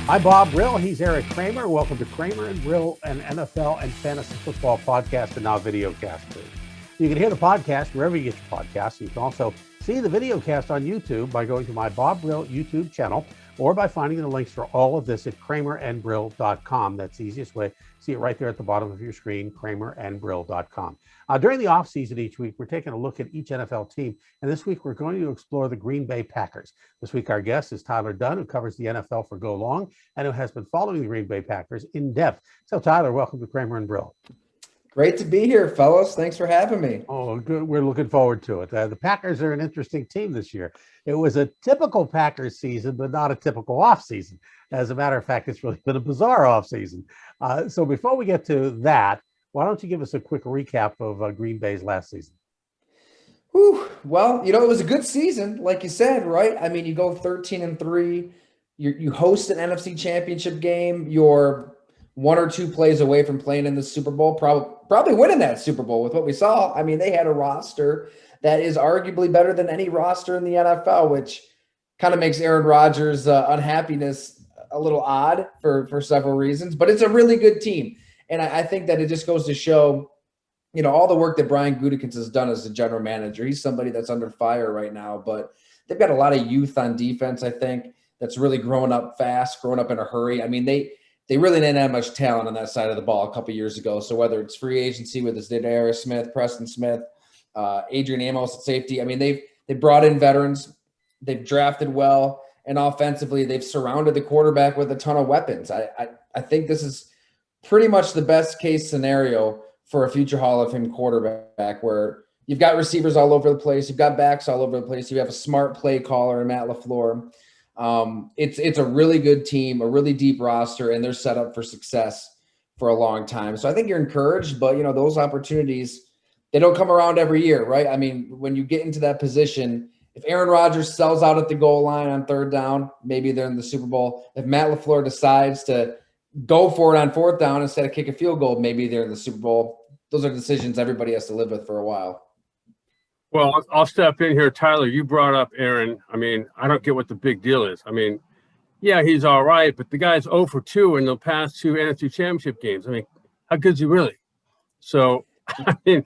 I'm Bob Brill. He's Eric Kramer. Welcome to Kramer and Brill, an NFL and fantasy football podcast and now videocast too. You can hear the podcast wherever you get your podcasts. You can also see the videocast on YouTube by going to my Bob Brill YouTube channel or by finding the links for all of this at kramerandbrill.com. That's the easiest way. See it right there at the bottom of your screen, kramerandbrill.com. During the offseason each week, we're taking a look at each NFL team. And this week, we're going to explore the Green Bay Packers. This week, our guest is Tyler Dunn, who covers the NFL for Go Long and who has been following the Green Bay Packers in depth. So, Tyler, welcome to Kramer and Brill. Great to be here, fellas. Thanks for having me. Oh, good. We're looking forward to it. The Packers are an interesting team this year. It was a typical Packers season, but not a typical offseason. As a matter of fact, it's really been a bizarre offseason. So before we get to that, why don't you give us a quick recap of Green Bay's last season? Whew. Well, it was a good season, like you said, right? I mean, you go 13-3. You host an NFC Championship game. You're one or two plays away from playing in the Super Bowl, probably winning that Super Bowl with what we saw. I mean, they had a roster that is arguably better than any roster in the NFL, which kind of makes Aaron Rodgers' unhappiness a little odd for several reasons. But it's a really good team. And I think that it just goes to show, all the work that Brian Gutekunst has done as a general manager. He's somebody that's under fire right now. But they've got a lot of youth on defense, I think, that's really growing up fast, growing up in a hurry. I mean, they really didn't have much talent on that side of the ball a couple years ago. So whether it's free agency with Zadarius Smith, Preston Smith, Adrian Amos at safety, I mean, they brought in veterans, they've drafted well, and offensively, they've surrounded the quarterback with a ton of weapons. I think this is pretty much the best case scenario for a future Hall of Fame quarterback, where you've got receivers all over the place, you've got backs all over the place, you have a smart play caller in Matt LaFleur. It's a really good team, a really deep roster, and they're set up for success for a long time. So I think you're encouraged, but those opportunities, they don't come around every year, right? I mean, when you get into that position, if Aaron Rodgers sells out at the goal line on third down, maybe they're in the Super Bowl. If Matt LaFleur decides to go for it on fourth down instead of kick a field goal, maybe they're in the Super Bowl. Those are decisions everybody has to live with for a while. Well, I'll step in here. Tyler, you brought up Aaron. I mean, I don't get what the big deal is. I mean, yeah, he's all right, but the guy's 0 for 2 in the past 2 NFC Championship games. I mean, how good is he really? So, I mean,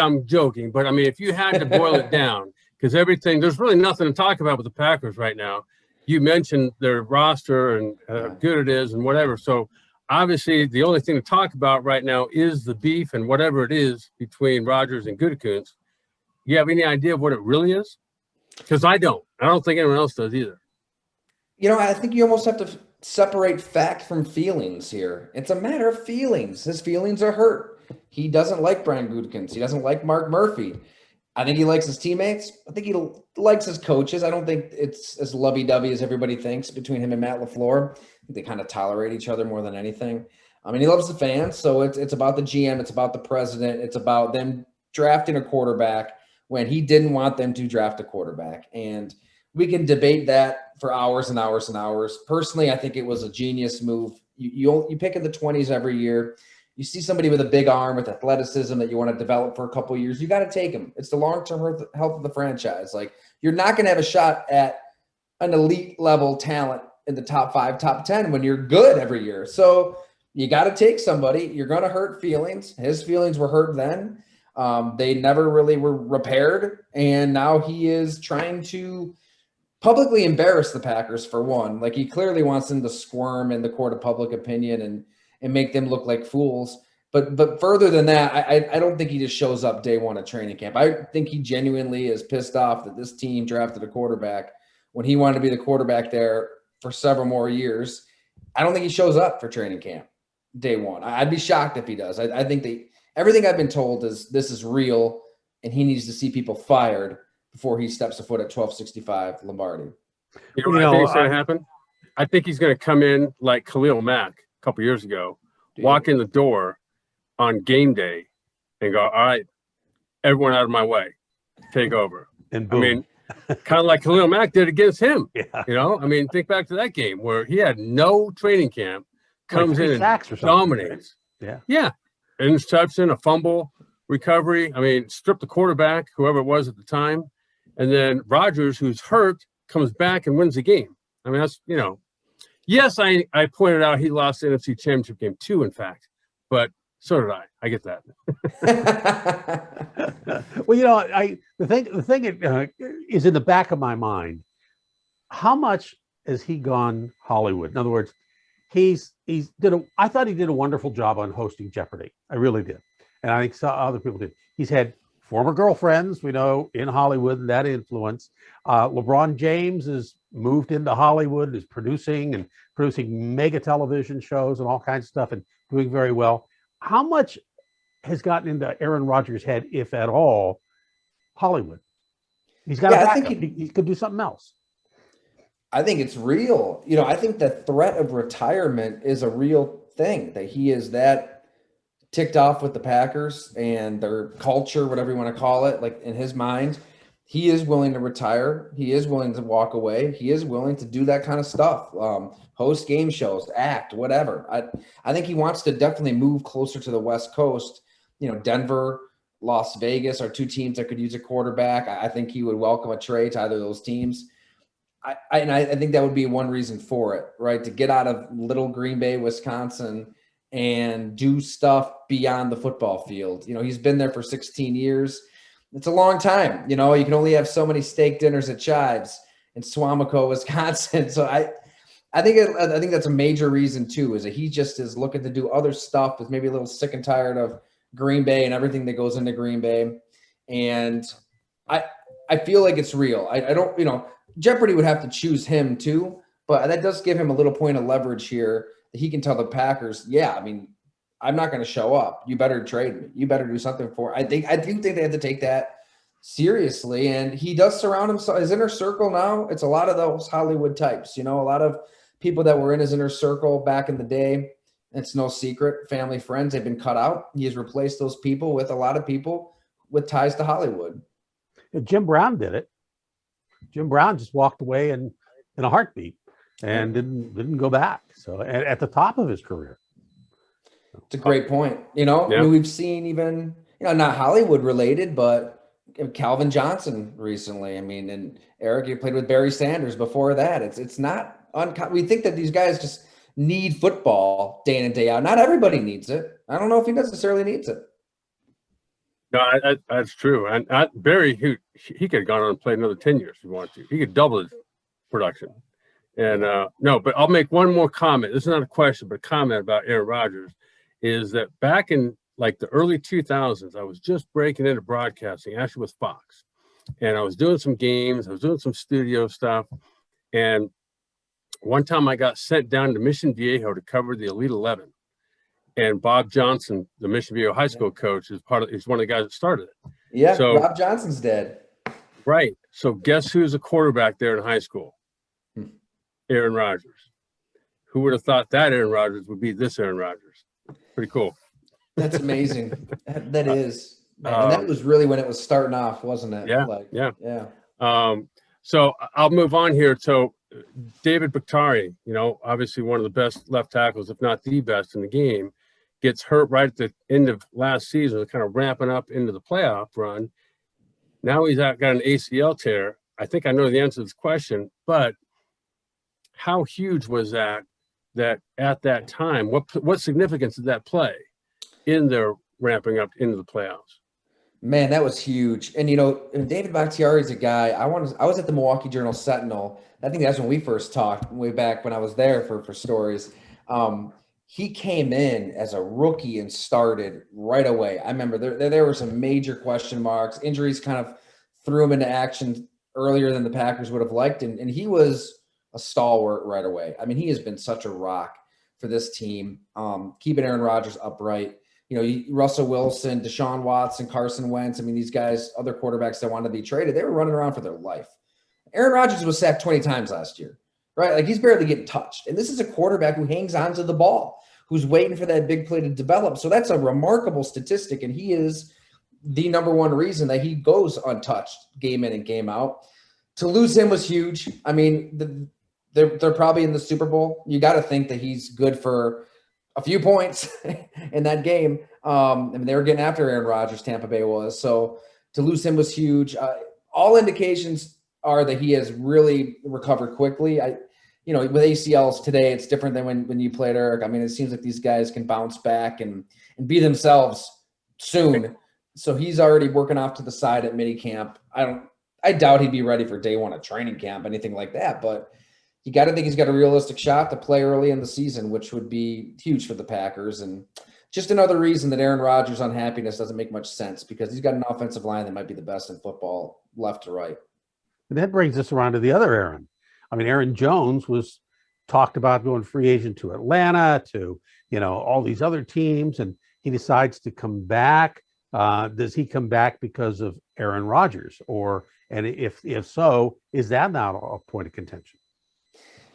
I'm joking, but I mean, if you had to boil it down, because there's really nothing to talk about with the Packers right now. You mentioned their roster and how good it is and whatever. So, obviously, the only thing to talk about right now is the beef and whatever it is between Rodgers and Gutekunst. You have any idea of what it really is? Because I don't. I don't think anyone else does either. I think you almost have to separate fact from feelings here. It's a matter of feelings. His feelings are hurt. He doesn't like Brian Gutekunst. He doesn't like Mark Murphy. I think he likes his teammates. I think he likes his coaches. I don't think it's as lovey-dovey as everybody thinks between him and Matt LaFleur. I think they kind of tolerate each other more than anything. I mean, he loves the fans, so it's about the GM. It's about the president. It's about them drafting a quarterback when he didn't want them to draft a quarterback. And we can debate that for hours and hours and hours. Personally, I think it was a genius move. You pick in the 20s every year. You see somebody with a big arm, with athleticism that you want to develop for a couple of years, you got to take him. It's the long-term health of the franchise. Like, you're not going to have a shot at an elite level talent in the top 5, top 10 when you're good every year. So you got to take somebody. You're going to hurt feelings. His feelings were hurt then. They never really were repaired. And now he is trying to publicly embarrass the Packers, for one. Like, he clearly wants them to squirm in the court of public opinion and make them look like fools. But further than that, I don't think he just shows up day one at training camp. I think he genuinely is pissed off that this team drafted a quarterback when he wanted to be the quarterback there for several more years. I don't think he shows up for training camp day one. I'd be shocked if he does. I think everything I've been told is this is real, and he needs to see people fired before he steps a foot at 1265 Lombardi. You know what I think is going to happen? I think he's going to come in like Khalil Mack a couple years ago, walk in the door on game day and go, all right, everyone out of my way, take over. And boom. I mean, kind of like Khalil Mack did against him. Yeah. I mean, think back to that game where he had no training camp, comes in and dominates. Right? Yeah. Interception, a fumble, recovery. I mean, strip the quarterback, whoever it was at the time. And then Rodgers, who's hurt, comes back and wins the game. I mean, that's, Yes, I pointed out he lost the NFC Championship game too, in fact, but so did I. I get that. Well, the thing is in the back of my mind. How much has he gone Hollywood? In other words, I thought he did a wonderful job on hosting Jeopardy. I really did, and I think other people did. He's had former girlfriends, we know, in Hollywood, and that influence. LeBron James has moved into Hollywood, is producing mega television shows and all kinds of stuff, and doing very well. How much has gotten into Aaron Rodgers' head, if at all, Hollywood? He's got a backup. He could do something else. I think it's real. I think the threat of retirement is a real thing, that he is that ticked off with the Packers and their culture, whatever you want to call it. Like, in his mind, he is willing to retire. He is willing to walk away. He is willing to do that kind of stuff. Host game shows, act, whatever. I think he wants to definitely move closer to the West Coast. Denver, Las Vegas are two teams that could use a quarterback. I think he would welcome a trade to either of those teams. I think that would be one reason for it, right? To get out of little Green Bay, Wisconsin, and do stuff beyond the football field. He's been there for 16 years. It's a long time. You can only have so many steak dinners at Chives in Suamico, Wisconsin. So I think that's a major reason too, is that he just is looking to do other stuff, is maybe a little sick and tired of Green Bay and everything that goes into Green Bay. And I feel like it's real. I don't, Jeopardy would have to choose him too, but that does give him a little point of leverage here that he can tell the Packers, yeah, I mean, I'm not going to show up. You better trade me. You better do something for it. I do think they have to take that seriously. And he does surround himself. His inner circle now, it's a lot of those Hollywood types, a lot of people that were in his inner circle back in the day. It's no secret. Family, friends, they've been cut out. He has replaced those people with a lot of people with ties to Hollywood. Jim Brown did it. Jim Brown just walked away in a heartbeat and didn't go back. So at the top of his career. It's a great point. I mean, we've seen even, not Hollywood related, but Calvin Johnson recently. I mean, and Eric, you played with Barry Sanders before that. It's not uncommon. We think that these guys just need football day in and day out. Not everybody needs it. I don't know if he necessarily needs it. No, that's true. And Barry, he could have gone on and played another 10 years if he wanted to. He could double his production. And no, but I'll make one more comment. This is not a question, but a comment about Aaron Rodgers. Is that back in like the early 2000s, I was just breaking into broadcasting, actually with Fox. And I was doing some games. I was doing some studio stuff. And one time I got sent down to Mission Viejo to cover the Elite 11. And Bob Johnson, the Mission Viejo high school coach, is one of the guys that started it. Yeah, so, Rob Johnson's dead. Right. So guess who's a quarterback there in high school? Aaron Rodgers. Who would have thought that Aaron Rodgers would be this Aaron Rodgers? Pretty cool. That's amazing. That is. Man, and that was really when it was starting off, wasn't it? Yeah. Yeah. So I'll move on here. So David Bakhtiari, obviously one of the best left tackles, if not the best in the game, gets hurt right at the end of last season, kind of ramping up into the playoff run. Now he's got an ACL tear. I think I know the answer to this question, but how huge was that at that time, what significance did that play in their ramping up into the playoffs? Man, that was huge. And, David Bakhtiari is a guy, I was at the Milwaukee Journal Sentinel. I think that's when we first talked, way back when I was there for stories. He came in as a rookie and started right away. I remember there were some major question marks. Injuries kind of threw him into action earlier than the Packers would have liked. And he was a stalwart right away. I mean, he has been such a rock for this team, keeping Aaron Rodgers upright. Russell Wilson, Deshaun Watson, Carson Wentz. I mean, these guys, other quarterbacks that wanted to be traded, they were running around for their life. Aaron Rodgers was sacked 20 times last year, right? Like, he's barely getting touched. And this is a quarterback who hangs on to the ball, who's waiting for that big play to develop. So that's a remarkable statistic. And he is the number one reason that he goes untouched game in and game out. To lose him was huge. I mean, they're probably in the Super Bowl. You got to think that he's good for a few points in that game. I mean, they were getting after Aaron Rodgers, Tampa Bay was. So to lose him was huge. All indications are that he has really recovered quickly. you know, with ACLs today, it's different than when you played, Eric. I mean, it seems like these guys can bounce back and be themselves soon. So he's already working off to the side at minicamp. I doubt he'd be ready for day one of training camp, anything like that. But you got to think he's got a realistic shot to play early in the season, which would be huge for the Packers. And just another reason that Aaron Rodgers' unhappiness doesn't make much sense, because he's got an offensive line that might be the best in football, left to right. And that brings us around to the other Aaron. I mean, Aaron Jones was talked about going free agent to Atlanta, to, you know, all these other teams, and he decides to come back. Does he come back because of Aaron Rodgers? And if so, is that not a point of contention?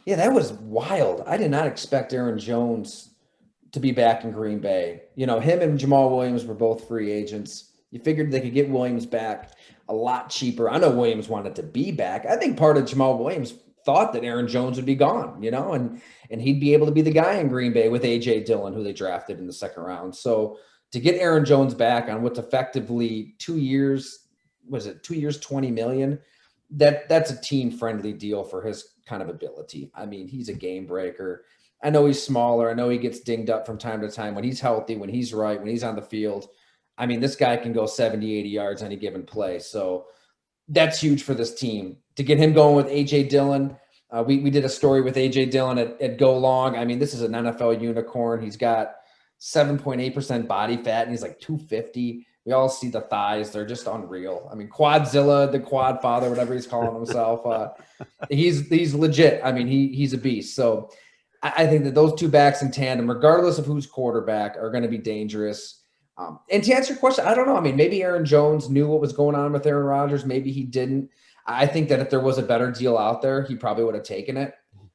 Yeah, that was wild. I did not expect Aaron Jones to be back in Green Bay. You know, him and Jamal Williams were both free agents. You figured they could get Williams back a lot cheaper. I know Williams wanted to be back. I think part of Jamal Williams thought that Aaron Jones would be gone, you know, and he'd be able to be the guy in Green Bay with A.J. Dillon, who they drafted in the second round. So to get Aaron Jones back on what's effectively 2 years, was it 2 years, $20 million? That's a team-friendly deal for his kind of ability. I mean, he's a game breaker. I know he's smaller. I know he gets dinged up from time to time. When he's healthy, when he's right, when he's on the field, I mean, this guy can go 70, 80 yards on any given play. So that's huge for this team. To get him going with A.J. Dillon, we did a story with A.J. Dillon at Go Long. I mean, this is an NFL unicorn. He's got 7.8% body fat, and he's like 250. We all see the thighs. They're just unreal. I mean, Quadzilla, the quad father, whatever he's calling himself. He's legit. I mean, he's a beast. So I think that those two backs in tandem, regardless of who's quarterback, are going to be dangerous. And to answer your question, I don't know. I mean, maybe Aaron Jones knew what was going on with Aaron Rodgers. Maybe he didn't. I think that if there was a better deal out there, he probably would have taken it.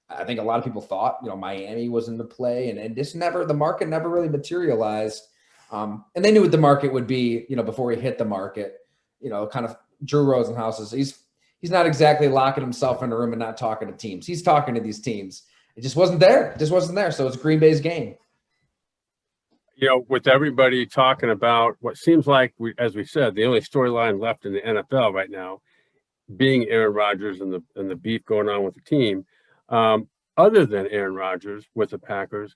I think a lot of people thought, you know, Miami was in the play, and the market never really materialized. And they knew what the market would be, you know, before he hit the market. You know, kind of Drew Rosenhaus he's not exactly locking himself in a room and not talking to teams. He's talking to these teams. It just wasn't there. It just wasn't there. So it's Green Bay's game. You know, with everybody talking about what seems like, as we said, the only storyline left in the NFL right now being Aaron Rodgers and the beef going on with the team, other than Aaron Rodgers with the Packers,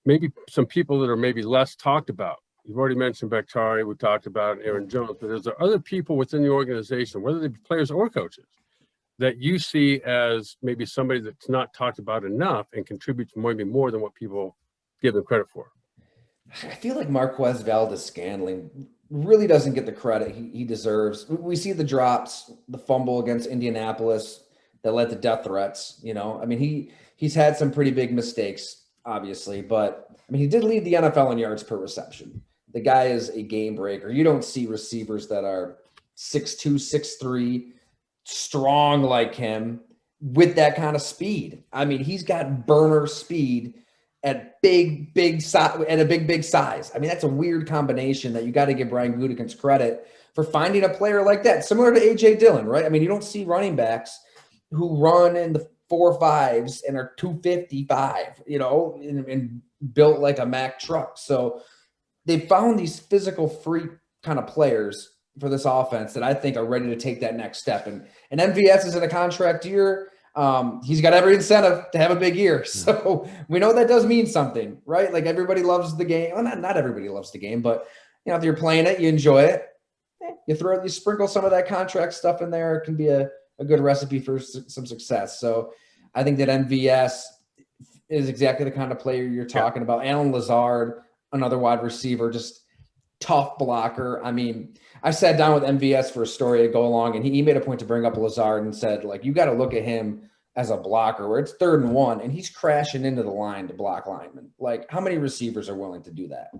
maybe some people that are maybe less talked about. You've already mentioned Bakhtiari. We talked about Aaron Jones, but there's other people within the organization, whether they be players or coaches, that you see as maybe somebody that's not talked about enough and contributes maybe more than what people give them credit for. I feel like Marquez Valdes-Scantling really doesn't get the credit he deserves. We see the drops, the fumble against Indianapolis that led to death threats. You know, I mean, he's had some pretty big mistakes, obviously, but I mean, he did lead the NFL in yards per reception. The guy is a game breaker. You don't see receivers that are 6'2", 6'3", strong like him with that kind of speed. I mean, he's got burner speed at big size, at a big size. I mean, that's a weird combination that you got to give Brian Gutekunst credit for finding a player like that, similar to A.J. Dillon, right? I mean, you don't see running backs who run in the 4.5s and are 255, you know, and built like a Mack truck. So they found these physical freak kind of players for this offense that I think are ready to take that next step. And MVS is in a contract year. He's got every incentive to have a big year. So we know that does mean something, right? Like everybody loves the game. Well, not everybody loves the game, but you know, if you're playing it, you enjoy it. You sprinkle some of that contract stuff in there. It can be a good recipe for some success. So I think that MVS is exactly the kind of player you're talking about. Alan Lazard, another wide receiver, just tough blocker. I mean, I sat down with MVS for a story to go along, and he made a point to bring up Lazard and said, like, you got to look at him as a blocker where it's 3rd and 1 and he's crashing into the line to block linemen. Like, how many receivers are willing to do that?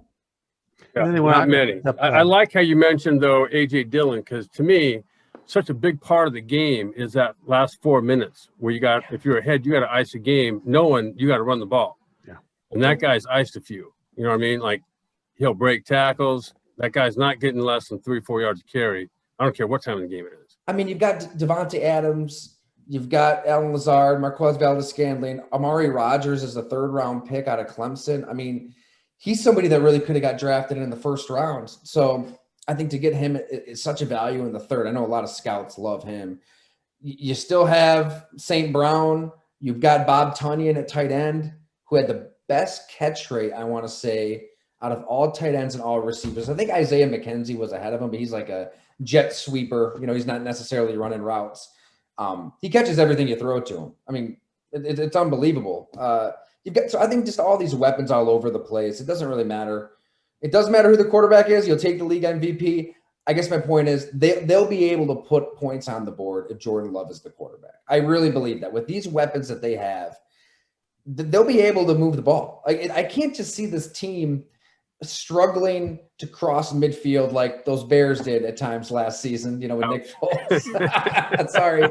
Yeah, not many. I like how you mentioned, though, A.J. Dillon, because to me, such a big part of the game is that last 4 minutes where if you're ahead, you got to ice a game, knowing you got to run the ball. Yeah. And that guy's iced a few. You know what I mean? Like, he'll break tackles. That guy's not getting less than 3-4 yards to carry. I don't care what time of the game it is. I mean, you've got Devontae Adams, you've got Alan Lazard, Marquez Valdes-Scantling, Amari Rodgers is a 3rd-round pick out of Clemson. I mean, he's somebody that really could have got drafted in the 1st round. So I think to get him is such a value in the 3rd. I know a lot of scouts love him. You still have St. Brown. You've got Bob Tunyon at tight end, who had the best catch rate, I want to say, out of all tight ends and all receivers. I think Isaiah McKenzie was ahead of him, but he's like a jet sweeper. He's not necessarily running routes. He catches everything you throw to him. I mean, it's unbelievable. So I think just all these weapons all over the place. It doesn't really matter. It doesn't matter who the quarterback is. You'll take the league MVP. I guess my point is they'll be able to put points on the board if Jordan Love is the quarterback. I really believe that with these weapons that they have, they'll be able to move the ball. I can't just see this team struggling to cross midfield like those Bears did at times last season, with Nick Foles. Sorry.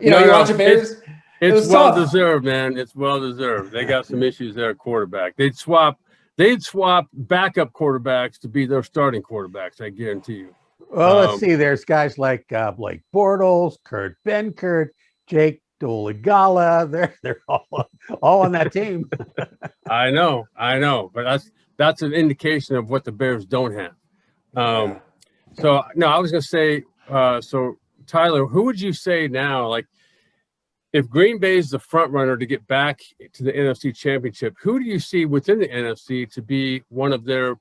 You watch the Bears. It's well deserved, man. It's well deserved. They got some issues there at quarterback. They'd swap backup quarterbacks to be their starting quarterbacks, I guarantee you. Well, let's see. There's guys like Blake Bortles, Kurt Benkert, Jake Dolegala. They're all on that team. I know, but that's an indication of what the Bears don't have. So no, I was gonna say. So Tyler, who would you say now? Like, if Green Bay is the front runner to get back to the NFC Championship, who do you see within the NFC to be one of their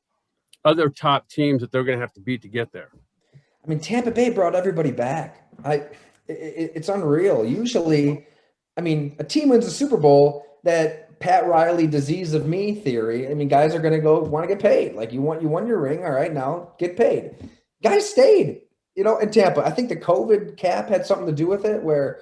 other top teams that they're going to have to beat to get there? I mean, Tampa Bay brought everybody back. It's unreal. Usually, I mean, a team wins a Super Bowl, that Pat Riley disease of me theory. I mean, guys are going to want to get paid. Like, you won your ring. All right, now get paid. Guys stayed, in Tampa. I think the COVID cap had something to do with it, where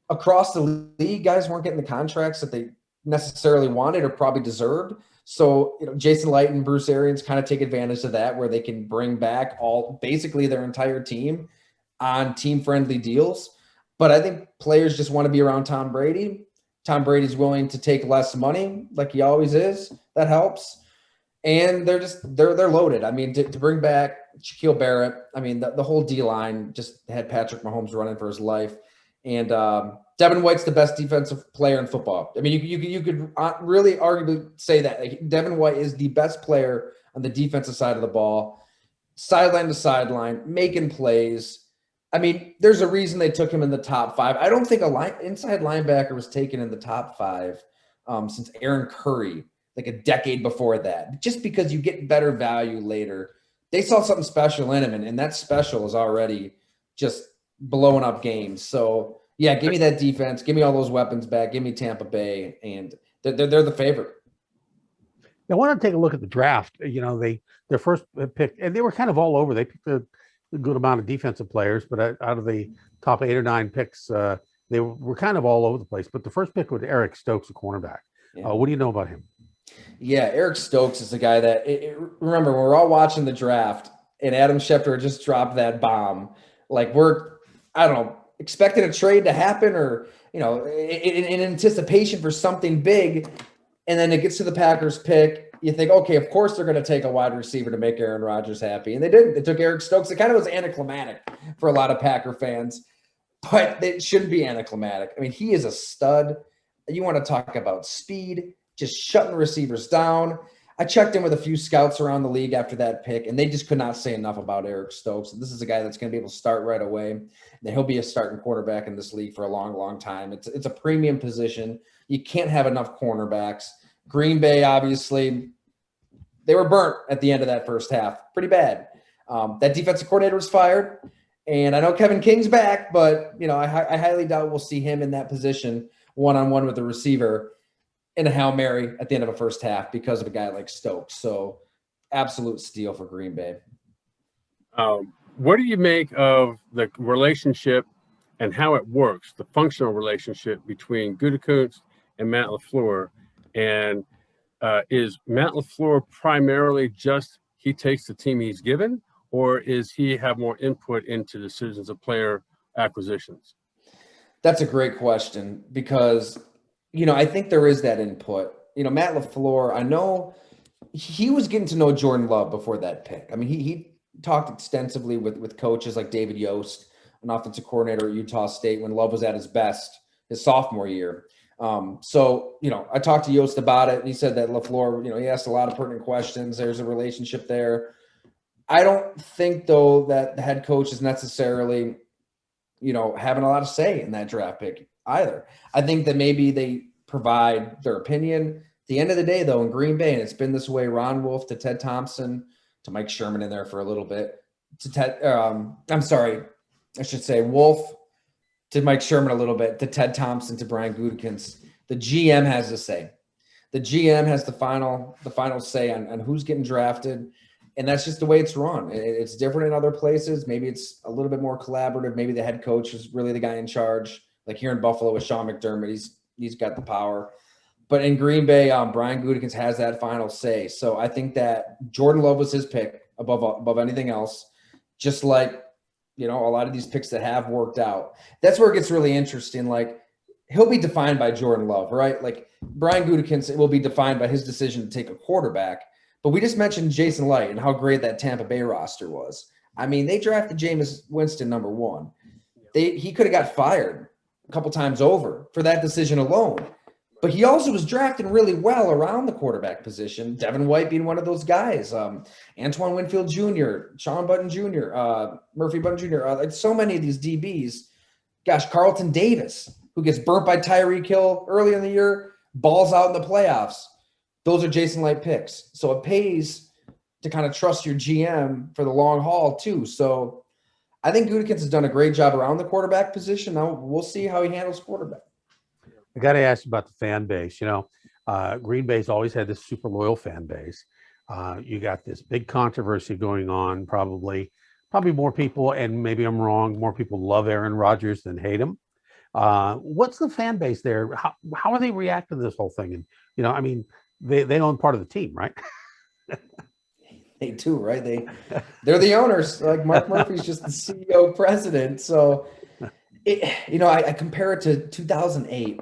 across the league, guys weren't getting the contracts that they necessarily wanted or probably deserved. So, Jason Light and Bruce Arians kind of take advantage of that, where they can bring back basically their entire team on team-friendly deals. But I think players just want to be around Tom Brady. Tom Brady's willing to take less money, like he always is. That helps. And they're loaded. I mean, to bring back Shaquille Barrett, I mean, the whole D-line just had Patrick Mahomes running for his life. And Devin White's the best defensive player in football. I mean, you could really arguably say that. Like, Devin White is the best player on the defensive side of the ball, sideline to sideline, making plays. I mean, there's a reason they took him in the top 5. I don't think inside linebacker was taken in the top 5 since Aaron Curry, like a decade before that. Just because you get better value later. They saw something special in him, and that special is already just blowing up games. So, yeah, give me that defense. Give me all those weapons back. Give me Tampa Bay, and they're the favorite. I want to take a look at the draft. Their first pick, and they were kind of all over. They picked a good amount of defensive players, but out of the top 8 or 9 picks, they were kind of all over the place. But the first pick was Eric Stokes, a cornerback. Yeah. What do you know about him? Yeah, Eric Stokes is a guy that remember, when we're all watching the draft and Adam Schefter just dropped that bomb, like expecting a trade to happen, or, in anticipation for something big. And then it gets to the Packers pick. You think, okay, of course they're going to take a wide receiver to make Aaron Rodgers happy. And they didn't. They took Eric Stokes. It kind of was anticlimactic for a lot of Packer fans, but it shouldn't be anticlimactic. I mean, he is a stud. You want to talk about speed, just shutting receivers down. I checked in with a few scouts around the league after that pick, and they just could not say enough about Eric Stokes. This is a guy that's going to be able to start right away, and he'll be a starting quarterback in this league for a long, long time. It's a premium position. You can't have enough cornerbacks. Green Bay, obviously, they were burnt at the end of that first half. Pretty bad. That defensive coordinator was fired, and I know Kevin King's back, but I highly doubt we'll see him in that position one-on-one with the receiver in a Hail Mary at the end of a first half because of a guy like Stokes. So absolute steal for Green Bay. What do you make of the relationship and how it works, the functional relationship between Gutekunst and Matt LaFleur? And is Matt LaFleur primarily just he takes the team he's given, or is he have more input into decisions of player acquisitions? That's a great question because I think there is that input. Matt LaFleur, I know he was getting to know Jordan Love before that pick. I mean, he talked extensively with coaches like David Yost, an offensive coordinator at Utah State, when Love was at his best his sophomore year. So, I talked to Yost about it, and he said that LaFleur, he asked a lot of pertinent questions. There's a relationship there. I don't think, though, that the head coach is necessarily having a lot of say in that draft pick either. I think that maybe they provide their opinion. At the end of the day, though, in Green Bay, and it's been this way, Ron Wolf to Ted Thompson to Mike Sherman in there for a little bit, I should say Wolf to Mike Sherman a little bit, to Ted Thompson to Brian Gutekunst. The GM has the say. The GM has the final say on who's getting drafted, and that's just the way it's run. It's different in other places. Maybe it's a little bit more collaborative. Maybe the head coach is really the guy in charge. Like here in Buffalo with Sean McDermott, he's got the power. But in Green Bay, Brian Gutekunst has that final say. So I think that Jordan Love was his pick above anything else. Just like a lot of these picks that have worked out. That's where it gets really interesting. Like he'll be defined by Jordan Love, right? Like Brian Gutekunst will be defined by his decision to take a quarterback. But we just mentioned Jason Light and how great that Tampa Bay roster was. I mean, they drafted Jameis Winston number 1. He could have got fired a couple times over for that decision alone. But he also was drafting really well around the quarterback position, Devin White being one of those guys, Antoine Winfield Jr., Sean Button Jr., Murphy Button Jr., so many of these DBs. Gosh, Carlton Davis, who gets burnt by Tyreek Hill early in the year, balls out in the playoffs. Those are Jason Light picks. So it pays to kind of trust your GM for the long haul too. So I think Gutekunst has done a great job around the quarterback position. Now we'll see how he handles quarterback. I got to ask you about the fan base. Green Bay's always had this super loyal fan base. You got this big controversy going on. Probably more people, and maybe I'm wrong, more people love Aaron Rodgers than hate him. What's the fan base there? How are they reacting to this whole thing? And they own part of the team, right? They do, right? They're the owners. Like Mark Murphy's just the CEO president. So, I compare it to 2008.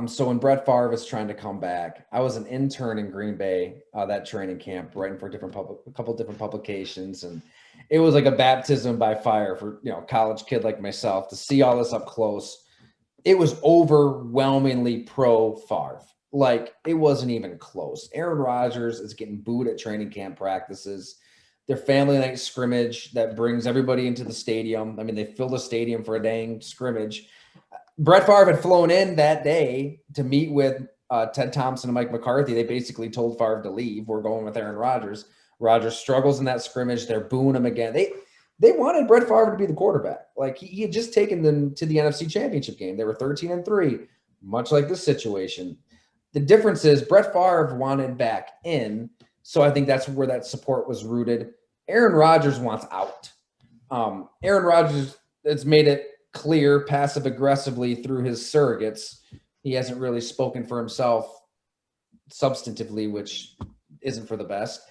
So when Brett Favre was trying to come back, I was an intern in Green Bay, that training camp, writing for a couple different publications, and it was like a baptism by fire for a college kid like myself to see all this up close. It was overwhelmingly pro Favre. Like it wasn't even close. Aaron Rodgers is getting booed at training camp practices. Their family night scrimmage that brings everybody into the stadium. I mean, they filled the stadium for a dang scrimmage. Brett Favre had flown in that day to meet with Ted Thompson and Mike McCarthy. They basically told Favre to leave. We're going with Aaron Rodgers. Rodgers struggles in that scrimmage. They're booing him again. They wanted Brett Favre to be the quarterback. Like he had just taken them to the NFC Championship game. They were 13-3, much like this situation. The difference is Brett Favre wanted back in, so I think that's where that support was rooted. Aaron Rodgers wants out. Aaron Rodgers has made it clear passive-aggressively through his surrogates. He hasn't really spoken for himself substantively, which isn't for the best.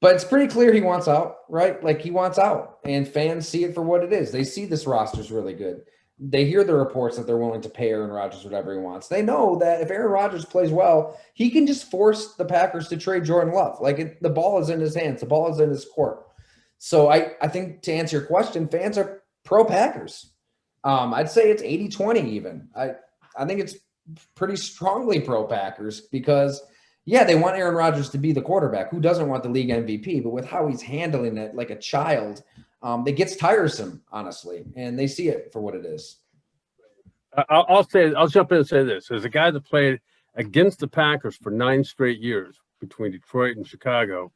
But it's pretty clear he wants out, right? Like he wants out, and fans see it for what it is. They see this roster's really good. They hear the reports that they're willing to pay Aaron Rodgers whatever he wants. They know that if Aaron Rodgers plays well, he can just force the Packers to trade Jordan Love. The ball is in his hands. The ball is in his court. So I think to answer your question, fans are pro-Packers. I'd say it's 80-20 even. I think it's pretty strongly pro-Packers because, yeah, they want Aaron Rodgers to be the quarterback. Who doesn't want the league MVP? But with how he's handling it like a child, it gets tiresome, honestly, and they see it for what it is. I'll jump in and say this. As a guy that played against the Packers for 9 straight years between Detroit and Chicago,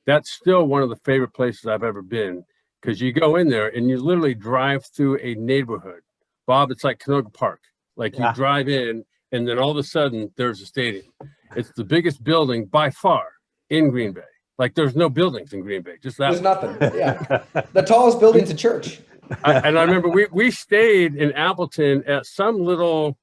that's still one of the favorite places I've ever been because you go in there and you literally drive through a neighborhood. Bob, it's like Canoga Park. Like you drive in and then all of a sudden there's a stadium. It's the biggest building by far in Green Bay. Like there's no buildings in Green Bay, just that. There's nothing. Yeah, the tallest building's a church. And I remember we stayed in Appleton at some little.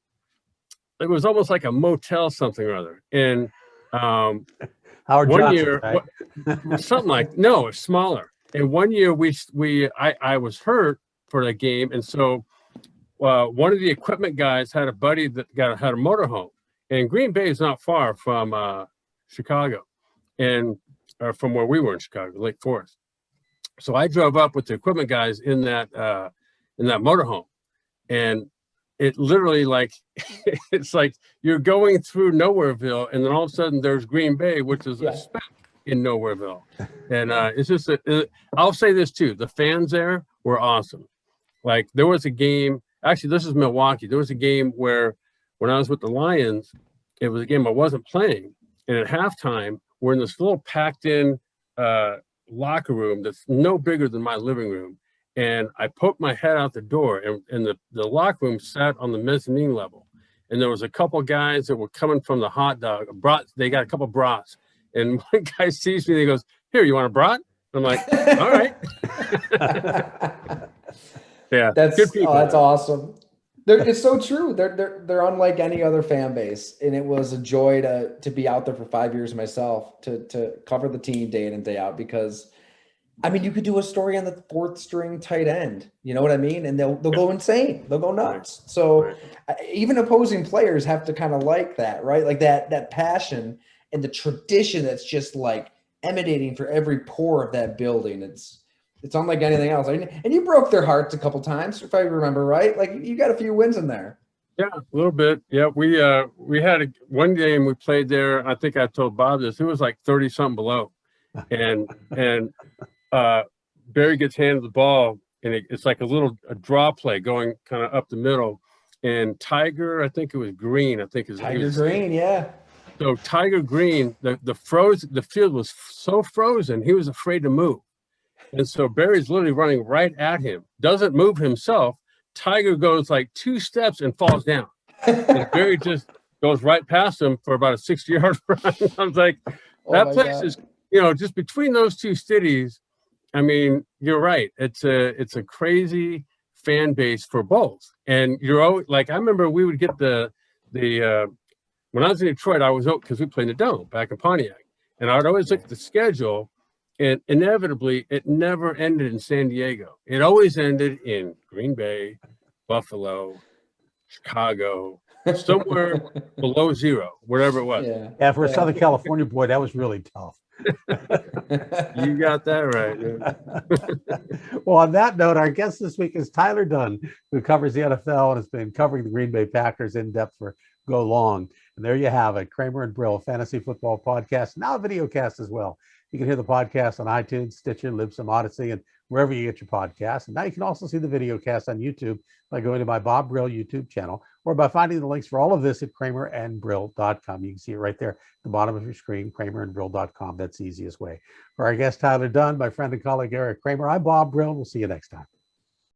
It was almost like a motel, something or other. And Howard one Johnson, year, right? something like no, it's smaller. And one year I was hurt for the game, and so one of the equipment guys had a buddy that had a motorhome, and Green Bay is not far from Chicago, and from where we were in Chicago, Lake Forest. So I drove up with the equipment guys in that motorhome, and it literally it's like you're going through Nowhereville, and then all of a sudden there's Green Bay, which is a speck in Nowhereville. And it's just I'll say this too: the fans there were awesome. Like there was a game, actually this is Milwaukee. There was a game where when I was with the Lions, it was a game I wasn't playing. And at halftime, we're in this little packed in locker room that's no bigger than my living room. And I poked my head out the door, and the locker room sat on the mezzanine level. And there was a couple guys that were coming from the hot dog. They got a couple brats. And one guy sees me and he goes, "Here, you want a brat?" I'm like, "All right." Yeah, That's that's awesome. It's so true. They're unlike any other fan base, and it was a joy to be out there for 5 years myself to cover the team day in and day out. Because, I mean, you could do a story on the fourth string tight end. You know what I mean? And they'll go insane. They'll go nuts. Right. So even opposing players have to kind of like that, right? Like that passion and the tradition that's just like emanating for every pore of that building. It's unlike anything else. And you broke their hearts a couple times, if I remember right. Like you got a few wins in there. Yeah, a little bit. Yeah, we had one game we played there. I think I told Bob this. It was like 30 something below, and Barry gets handed the ball, and it's like a draw play going kind of up the middle, and Tiger, I think it was Green. I think Tiger Green, yeah. So Tiger Green, the field was so frozen, he was afraid to move. And so Barry's literally running right at him, doesn't move himself. Tiger goes like 2 steps and falls down. And Barry just goes right past him for about a 60-yard run. I was like, that place is, just between those two cities. I mean, you're right. It's a crazy fan base for both. And you're always like, I remember we would get the when I was in Detroit, I was because we played in the Dome back in Pontiac, and I'd always look at the schedule. And inevitably, it never ended in San Diego. It always ended in Green Bay, Buffalo, Chicago, somewhere below zero, wherever it was. Yeah, for a Southern California boy, that was really tough. You got that right. Yeah. Well, on that note, our guest this week is Tyler Dunne, who covers the NFL and has been covering the Green Bay Packers in depth for go long. And there you have it, Kramer and Brill, fantasy football podcast, now a video cast as well. You can hear the podcast on iTunes, Stitcher, Libsyn, Odyssey, and wherever you get your podcasts. And now you can also see the video cast on YouTube by going to my Bob Brill YouTube channel or by finding the links for all of this at kramerandbrill.com. You can see it right there at the bottom of your screen, kramerandbrill.com. That's the easiest way. For our guest, Tyler Dunne, my friend and colleague, Eric Kramer, I'm Bob Brill. We'll see you next time.